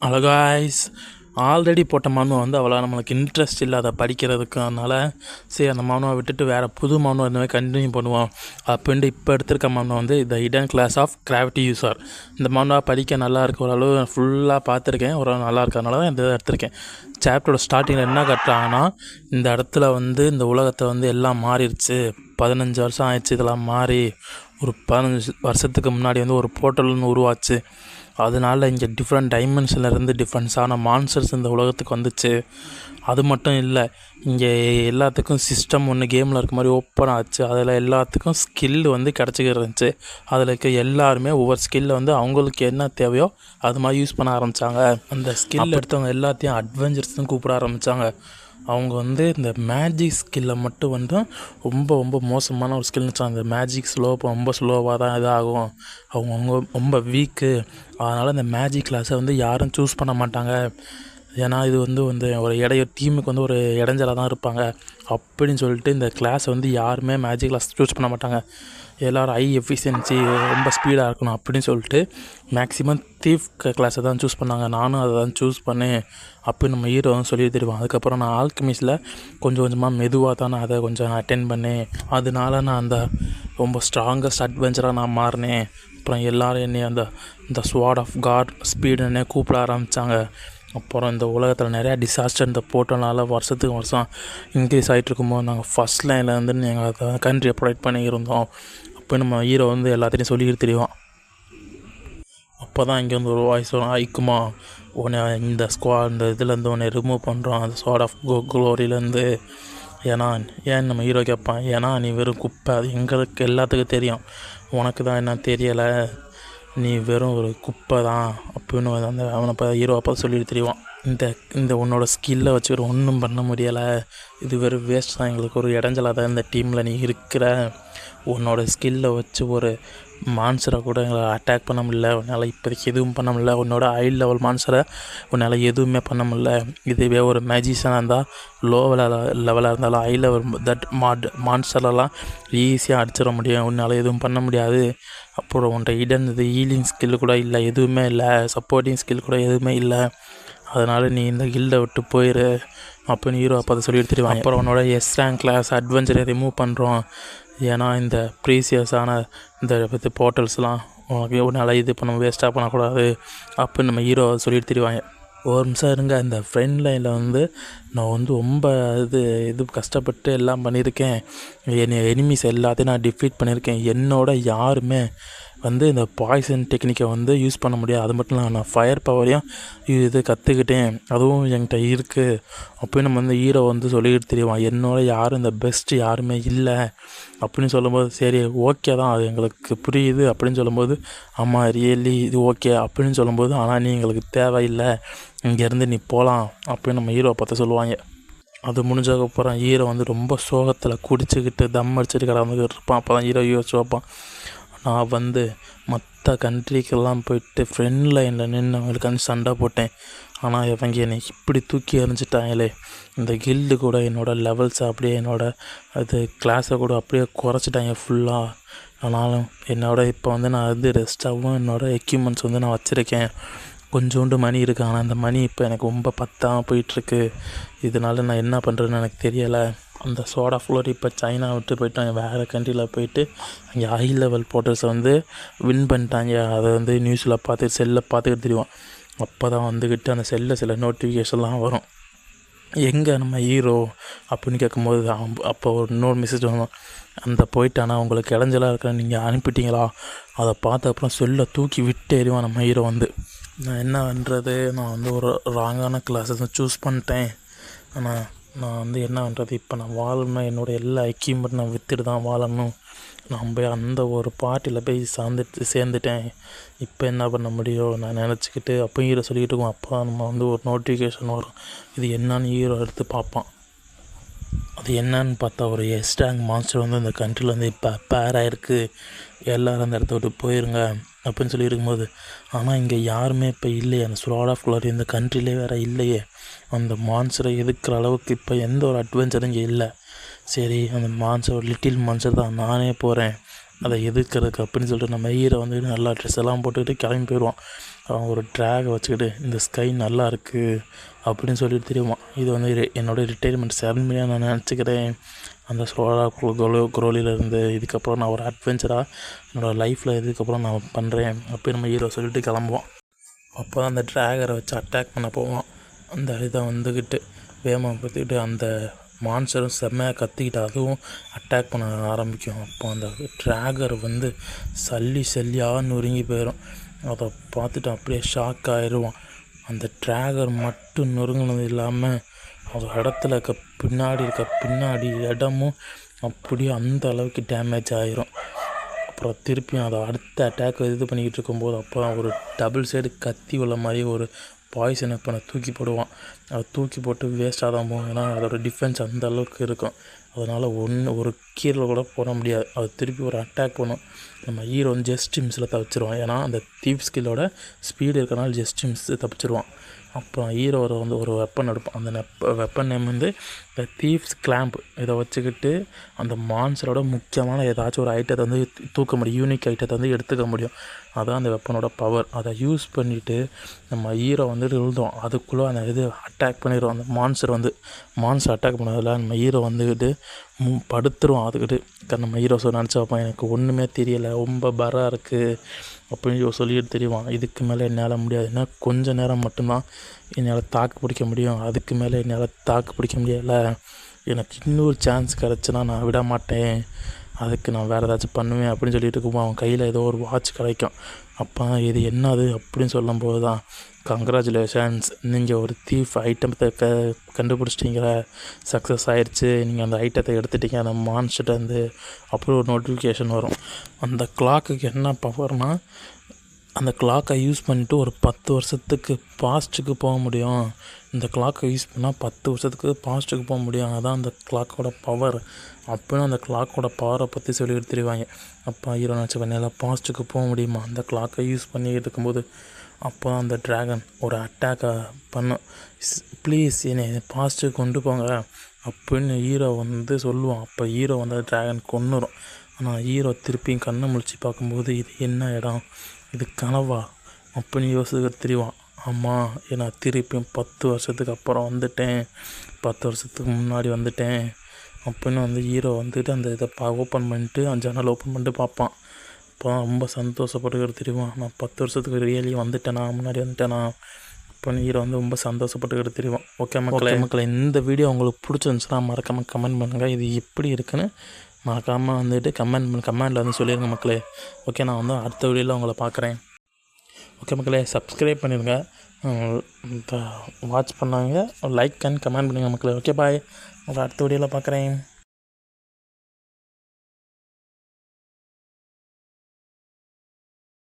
Hello guys. Already போட்ட மனுவை வந்து அவ்வளோ நம்மளுக்கு இன்ட்ரெஸ்ட் இல்லை அதை படிக்கிறதுக்கு. அதனால் சரி அந்த மனுவை விட்டுட்டு வேறு புது மனுவை இந்த மாதிரி கண்டினியூ பண்ணுவோம் அப்படின்ட்டு இப்போ எடுத்திருக்க மனுவை வந்து the hidden class of gravity user. இந்த மனுவை படிக்க நல்லா இருக்கு, ஓரளவு ஃபுல்லாக பார்த்துருக்கேன், ஒரு நல்லா இருக்கிறதுனால தான் இந்த எடுத்திருக்கேன். சாப்டரோட ஸ்டார்டிங்கில் என்ன கட்டுறாங்கன்னா, இந்த இடத்துல வந்து இந்த உலகத்தை வந்து எல்லாம் மாறிடுச்சு, 15 வருஷம் ஆயிடுச்சு, இதெல்லாம் மாறி ஒரு 15 வருஷத்துக்கு முன்னாடி வந்து ஒரு போர்ட்டல்னு உருவாச்சு. அதனால் இங்கே டிஃப்ரெண்ட் டைமென்ஷன்லேருந்து டிஃப்ரெண்ட்ஸான மான்ஸ்டர்ஸ் இந்த உலகத்துக்கு வந்துச்சு. அது மட்டும் இல்லை, இங்கே எல்லாத்துக்கும் சிஸ்டம் ஒன்று கேமில் இருக்க மாதிரி ஓப்பன் ஆச்சு. அதில் எல்லாத்துக்கும் ஸ்கில் வந்து கிடச்சிக்கிட்டு இருந்துச்சு. அதில் இருக்க எல்லாருமே ஒவ்வொரு ஸ்கில்லை வந்து அவங்களுக்கு என்ன தேவையோ அது மாதிரி யூஸ் பண்ண ஆரம்பித்தாங்க. அந்த ஸ்கில் எடுத்தவங்க எல்லாத்தையும் அட்வென்ச்சர்ஸ்னு கூப்பிட ஆரம்பித்தாங்க. அவங்க வந்து இந்த மேஜிக் ஸ்கில்லை மட்டும் வந்து ரொம்ப ரொம்ப மோசமான ஒரு ஸ்கில்னு வச்சாங்க. அந்த மேஜிக் ரொம்ப ஸ்லோவாக தான் இதாகும், அவங்க ரொம்ப வீக்கு. அதனால் இந்த மேஜிக் கிளாஸை வந்து யாரும் சூஸ் பண்ண மாட்டாங்க. ஏன்னா இது வந்து ஒரு டீமுக்கு வந்து ஒரு இடைஞ்சலாக தான் இருப்பாங்க அப்படின்னு சொல்லிட்டு இந்த கிளாஸை வந்து யாருமே மேஜிக் கிளாஸ் சூஸ் பண்ண மாட்டாங்க. எல்லோரும் ஹை எஃபிஷியன்சி ரொம்ப ஸ்பீடாக இருக்கணும் அப்படின்னு சொல்லிட்டு மேக்ஸிமம் தீஃப் கிளாஸை தான் சூஸ் பண்ணாங்க. நானும் அதை தான் சூஸ் பண்ணேன் அப்படின்னு நம்ம ஹீரோ வந்து சொல்லி தருவான். அதுக்கப்புறம் நான் ஆல்கமிஸில் கொஞ்சம் கொஞ்சமாக மெதுவாக தான் நான் அதை கொஞ்சம் அட்டென்ட் பண்ணேன். அதனால நான் அந்த ரொம்ப ஸ்ட்ராங்கஸ்ட் அட்வென்ச்சராக நான் மாறினேன். அப்புறம் எல்லோரும் என்னை இந்த ஸ்வாட் ஆஃப் காட் ஸ்பீடுன்னே கூப்பிட ஆரம்பித்தாங்க. அப்புறம் இந்த உலகத்தில் நிறையா டிசாஸ்டர் இந்த போட்டனால வருஷத்துக்கு வருஷம் இன்க்ரீஸ் ஆகிட்டு இருக்கும்போது நாங்கள் ஃபஸ்ட் லைனில் வந்து எங்கள் கண்ட்ரியை ப்ரொடெக்ட் பண்ணியிருந்தோம். அப்போ நம்ம ஹீரோ வந்து எல்லாத்தையும் சொல்லிக்கிட்டு தெரியும். அப்போ தான் இங்கே வந்து ஒரு வாய்ஸ் வரும், ஐக்குமா உன்னை இந்த இதுலேருந்து உன்னை ரிமூவ் பண்ணுறோம், அந்த ஸ்வாட் ஆஃப் க்ளோரியிலேருந்து. ஏன் நம்ம ஹீரோ கேட்பான், ஏன்னா நீ வெறும் குப்பை, அது எங்களுக்கு எல்லாத்துக்கும் தெரியும், உனக்கு தான் என்ன தெரியலை, நீ வெறும் ஒரு குப்பை தான் அப்படின்னு அவனை ஹீரோ அப்போ சொல்லிட்டு தெரியும். இந்த உன்னோட ஸ்கில்லை வச்சு ஒன்றும் பண்ண முடியலை, இது வெறும் வேஸ்ட் தான், எங்களுக்கு ஒரு இடைஞ்சலாக தான் இந்த டீமில் நீ இருக்கிற. உன்னோட ஸ்கில்லை வச்சு ஒரு மான்சரை கூட எங்களை அட்டாக் பண்ண முடியல, உன்னால் இப்போதைக்கு எதுவும் பண்ண முடியல, உன்னோட ஹை லெவல் மான்சரை உன்னால் எதுவுமே பண்ண முடியல. இதுவே ஒரு மேஜிஷியனாக இருந்தால் லோ லெவலாக இருந்தாலும் ஹை லெவல் மான்ஸ்டர்லாம் ஈஸியாக அடிச்சிட முடியும், உன்னால் எதுவும் பண்ண முடியாது. அப்புறம் உன்கிட்ட ஹீலிங் ஸ்கில் கூட இல்லை, எதுவுமே இல்லை, சப்போர்ட்டிங் ஸ்கில் கூட எதுவுமே இல்லை. அதனால் நீ இந்த கில்டை விட்டு போயிரு அப்படின்னு ஹீரோ அப்போ அதை சொல்லி எடுத்துருவாங்க. அப்புறம் உன்னோட ரேங்க் கிளாஸ் அட்வென்ச்சரை ரிமூவ் பண்ணுறோம், ஏன்னா இந்த ப்ரீசியஸான இந்த போர்ட்டல்ஸ்லாம் உனக்கு உன்னால் இது பண்ண வேஸ்ட்டாக பண்ணக்கூடாது அப்படின்னு நம்ம ஹீரோ சொல்லிட்டு தெரிவாங்க. ஒரு நிமிஷம் இருங்க, இந்த ஃப்ரெண்ட் லைனில் வந்து நான் வந்து ரொம்ப இது கஷ்டப்பட்டு எல்லாம் பண்ணியிருக்கேன், எனிமீஸ் எல்லாத்தையும் நான் டிஃபீட் பண்ணியிருக்கேன், என்னோட யாருமே வந்து இந்த பாய்சன் டெக்னிக்கை வந்து யூஸ் பண்ண முடியாது, அது மட்டும் இல்லை நான் ஃபயர் பவரையும் இது கற்றுக்கிட்டேன், அதுவும் என்கிட்ட இருக்குது அப்படின்னு நம்ம வந்து ஹீரோ வந்து சொல்லிக்கிட்டு தெரியுவான். என்னோட யாரும் இந்த பெஸ்ட்டு யாருமே இல்லை அப்படின்னு சொல்லும்போது, சரி ஓகே தான், அது எங்களுக்கு புரியுது அப்படின்னு சொல்லும்போது, ஆமாம் ரியலி இது ஓகே அப்படின்னு சொல்லும்போது, ஆனால் நீ எங்களுக்கு தேவையில்லை, இங்கேருந்து நீ போகலாம் அப்படின்னு நம்ம ஹீரோவை பார்த்து சொல்லுவாங்க. அது முடிஞ்சதுக்கப்புறம் ஹீரோ வந்து ரொம்ப சோகத்தில் குடிச்சிக்கிட்டு தம் அடிச்சுட்டு கடந்துக்கிட்டு இருப்பான். அப்போ தான் ஹீரோ யோசிச்சு வைப்பான், நான் வந்து மற்ற கண்ட்ரிக்கெல்லாம் போயிட்டு ஃப்ரெண்ட் லைனில் நின்று அவங்களுக்கு சண்டை போட்டேன், ஆனால் இவங்க என்னை இப்படி தூக்கி எறிஞ்சிட்டாங்களே, இந்த கில்டு கூட என்னோடய லெவல்ஸை அப்படியே அது கிளாஸை கூட அப்படியே குறைச்சிட்டாங்க ஃபுல்லாக. ஆனாலும் இப்போ வந்து நான் ரெஸ்ட்டாகவும் என்னோடய எக்யூப்மெண்ட்ஸ் வந்து நான் வச்சுருக்கேன், கொஞ்சோண்டு மணி இருக்குது, ஆனால் அந்த மணி இப்போ எனக்கு ரொம்ப பத்தாமல் போயிட்டுருக்கு, இதனால் நான் என்ன பண்ணுறேன்னு எனக்கு தெரியலை. அந்த சோடா ஃப்ளோர் இப்போ சைனா விட்டு போயிட்டாங்க, வேறு கண்ட்ரியில் போயிட்டு அங்கே ஹை லெவல் போர்ட்டல்ஸை வந்து வின் பண்ணிட்டாங்க. அதை வந்து நியூஸில் செல்லில் பார்த்துக்கிட்டு தெரியும். அப்போ தான் வந்துக்கிட்டு அந்த செல்லில் சில நோட்டிஃபிகேஷன்லாம் வரும், எங்கே நம்ம ஹீரோ அப்படின்னு கேட்கும்போது அப்போ ஒரு இன்னொரு மெசேஜ் வரும், அந்த போயிட்டானா உங்களுக்கு இடைஞ்சலாக இருக்கிற நீங்கள் அனுப்பிட்டீங்களா, அதை பார்த்த அப்புறம் செல்லை தூக்கி விட்டு எறிவான் நம்ம ஹீரோ வந்து. நான் என்ன பண்ணுறது, நான் வந்து ஒரு ராங்கான கிளாஸை சூஸ் பண்ணிட்டேன், ஆனால் நான் வந்து என்ன பண்ணுறது, இப்போ நான் வாழணும், என்னோடய எல்லா எக்யூப்மெண்ட் நான் விற்றுட்டு தான் வாழணும், நான் போய் அந்த ஒரு பார்ட்டியில் போய் சேர்ந்துட்டேன், இப்போ என்ன பண்ண முடியும் நான் நினச்சிக்கிட்டு அப்போ ஹீரோ சொல்லிக்கிட்டு இருக்கோம். அப்போ நம்ம வந்து ஒரு நோட்டிஃபிகேஷன் வரும், இது என்னன்னு ஹீரோ எடுத்து பார்ப்பான். அது என்னன்னு பார்த்தா ஒரு ரேங்க் மான்ஸ்டர் வந்து இந்த கண்ட்ரியில் வந்து இப்போ பேர் ஆகிருக்கு, எல்லோரும் அந்த இடத்த விட்டு போயிருங்க அப்படின்னு சொல்லி இருக்கும்போது, ஆனால் இங்கே யாருமே இப்போ இல்லையே, அந்த ஸ்வாட் ஆஃப் க்ளோரி இந்த கண்ட்ரிலே வேறு இல்லையே, அந்த மான்ஸ்டரை எதுக்குற அளவுக்கு இப்போ எந்த ஒரு அட்வென்ச்சரும் இங்கே இல்லை. சரி அந்த லிட்டில் மான்ஸ்டர் தான், நானே போகிறேன் அதை எதிர்க்கிறதுக்கு அப்படின்னு சொல்லிட்டு நம்ம ஹீரோ வந்து நல்லா ட்ரெஸ் எல்லாம் போட்டுக்கிட்டு கிளம்பி போயிடுவான். அவன் ஒரு ட்ராகை வச்சுக்கிட்டு இந்த ஸ்கை நல்லா இருக்குது அப்படின்னு சொல்லிட்டு தெரியுமா. இது வந்து என்னோடய ரிட்டைர்மெண்ட் செரமனியாக நான் நினச்சிக்கிறேன். அந்த சோலார் குரோலியிலேருந்து இதுக்கப்புறம் நான் ஒரு அட்வென்ச்சராக என்னோடய லைஃப்பில் இதுக்கப்புறம் நான் பண்ணுறேன் அப்படின்னு நம்ம ஹீரோ சொல்லிட்டு கிளம்புவான். அப்போ அந்த ட்ராகரை வச்சு அட்டாக் பண்ண போவான். அந்த இதை வந்துக்கிட்டு வேகமாக பார்த்துக்கிட்டு அந்த மான்ஸ்டரும் செம்மையாக கத்திக்கிட்டு அதுவும் அட்டாக் பண்ண ஆரம்பிக்கும். அப்போ அந்த ட்ராகர் வந்து சல்லியாக நொறுங்கி போயிடும். அதை பார்த்துட்டு அப்படியே ஷாக் ஆயிடுவான். அந்த ட்ராகர் மட்டும் நொறுங்கினது இல்லாமல் அது இடத்துல பின்னாடி இடமும் அப்படியே அந்த அளவுக்கு டேமேஜ் ஆகிரும். அப்புறம் திருப்பியும் அதை அடுத்த அட்டாக் இது பண்ணிக்கிட்டு இருக்கும்போது அப்போ ஒரு டபுள் சைடு கத்தி உள்ள மாதிரி ஒரு பாய்சனை பண்ண தூக்கி போடுவான். அதை தூக்கி போட்டு வேஸ்ட்டாக தான் போகும். ஏன்னா அதோடய டிஃபென்ஸ் அந்த அளவுக்கு இருக்கும். அதனால் ஒரு கீழே கூட போட முடியாது. அது திருப்பி ஒரு அட்டாக் பண்ணும். நம்ம ஹீரோ வந்து ஜஸ்ட் மிஸ்ஸில் தப்பிச்சிருவான். ஏன்னா அந்த தீப் ஸ்கில்லோட ஸ்பீடு இருக்கிறனால ஜஸ்ட் மிஸ் தப்பிச்சிருவான். அப்புறம் ஹீரோ வந்து ஒரு வெப்பன் எடுப்பான். அந்த வெப்பன் நேம் வந்து இந்த தீப்ஸ் கிளாம்ப். இதை வச்சுக்கிட்டு அந்த மான்ஸ்டரோட முக்கியமான ஏதாச்சும் ஒரு ஐட்டத்தை வந்து தூக்க முடியும், யூனிக் ஐட்டத்தை வந்து எடுத்துக்க முடியும். அதுதான் அந்த வெப்பனோட பவர். அதை யூஸ் பண்ணிவிட்டு நம்ம ஹீரோ வந்துட்டு விழுந்தோம். அதுக்குள்ளே அந்த இது அட்டாக் பண்ணிடுவோம். அந்த மான்ஸ்டர் அட்டாக் பண்ணதில் நம்ம ஹீரோ வந்துக்கிட்டு படுத்துருவோம். அதுக்கிட்டு நம்ம ஹீரோ நினச்சி வைப்பான், எனக்கு ஒன்றுமே தெரியலை, ரொம்ப பராக இருக்குது அப்படின்னு சொல்லிட்டு தெரியுவான். இதுக்கு மேலே என்னால் முடியாது, ஏன்னா கொஞ்சம் நேரம் மட்டும்தான் என்னால் தாக்கு பிடிக்க முடியும், அதுக்கு மேலே என்னால் தாக்கு பிடிக்க முடியலை, எனக்கு இன்னொரு சான்ஸ் கிடச்சுன்னா நான் விட மாட்டேன், அதுக்கு நான் வேறு ஏதாச்சும் பண்ணுவேன் அப்படின்னு சொல்லிட்டு இருக்கும்போது அவன் கையில் ஏதோ ஒரு வாட்ச் கிடைக்கும். அப்போ இது என்னது அப்படின்னு சொல்லும்போது தான், கங்க்ராச்சுலேஷன்ஸ், நீங்கள் ஒரு தீஃப் ஐட்டத்தை கண்டுபிடிச்சிட்டிங்க, சக்ஸஸ் ஆயிடுச்சு, நீங்கள் அந்த ஐட்டத்தை எடுத்துட்டீங்க அந்த மான்ஸ்டர்லேருந்து அப்புறம் ஒரு நோட்டிஃபிகேஷன் வரும். அந்த கிளாக்குக்கு என்ன பவர்னால், அந்த கிளாக்கை யூஸ் பண்ணிவிட்டு ஒரு 10 வருஷத்துக்கு பாஸ்ட்டுக்கு போக முடியும். இந்த கிளாக்கை யூஸ் பண்ணால் 10 வருஷத்துக்கு பாஸ்ட்டுக்கு போக முடியும். அதுதான் அந்த கிளாக்கோட பவர் அப்படின்னு அந்த கிளாக்கோட பவரை பற்றி சொல்லி எடுத்துருவாங்க. அப்போ ஹீரோ நினச்ச என்னால் பாஸ்ட்டுக்கு போக முடியுமா அந்த கிளாக்கை யூஸ் பண்ணி இருக்கும்போது. அப்போ அந்த ட்ராகன் ஒரு அட்டாக்கை பண்ணும், ப்ளீஸ் என்னை பாஸ்ட்டுக்கு கொண்டு போங்க அப்படின்னு ஹீரோ வந்து சொல்லுவான். அப்போ ஹீரோ வந்து அந்த ட்ராகன் கொன்னுரும். ஆனால் ஹீரோ திருப்பியும் கண்ணை முழிச்சு பார்க்கும்போது இது என்ன இடம், இது கனவா அப்படின்னு யோசிக்க தெரியுவான். ஆமாம், நான் திருப்பியும் 10 வருஷத்துக்கு அப்புறம் வந்துட்டேன், 10 வருஷத்துக்கு முன்னாடி வந்துட்டேன் அப்படின்னு வந்து ஹீரோ வந்துட்டு அந்த இதை ஓப்பன் பண்ணிட்டு அந்த ஜன்னல் ஓப்பன் பண்ணிட்டு பார்ப்பான். அப்போ ரொம்ப சந்தோஷப்பட்டுக்கிட்டு தெரியுமா, நான் 10 வருஷத்துக்கு ரியலி முன்னாடி வந்துட்டேனா அப்படின்னு ஹீரோ வந்து ரொம்ப சந்தோஷப்பட்டுக்கிட்டு தெரியுவான். ஓகே மக்களே, இந்த வீடியோ உங்களுக்கு பிடிச்சிருந்துச்சுன்னா மறக்காமல் கமெண்ட் பண்ணுங்கள். இது எப்படி இருக்குன்னு மறக்காமல் வந்துட்டு கமெண்டில் வந்து சொல்லிடுங்க மக்களே. ஓகே, நான் வந்து அடுத்த வீடியோவில் உங்களை பார்க்குறேன். ஓகே மக்களே, சப்ஸ்கிரைப் பண்ணிடுங்க, வாட்ச் பண்ணாங்க, லைக் அண்ட் கமெண்ட் பண்ணுங்கள் மக்களே. ஓகே பாய், உங்களை அடுத்த வீடியோவில் பார்க்குறேன்.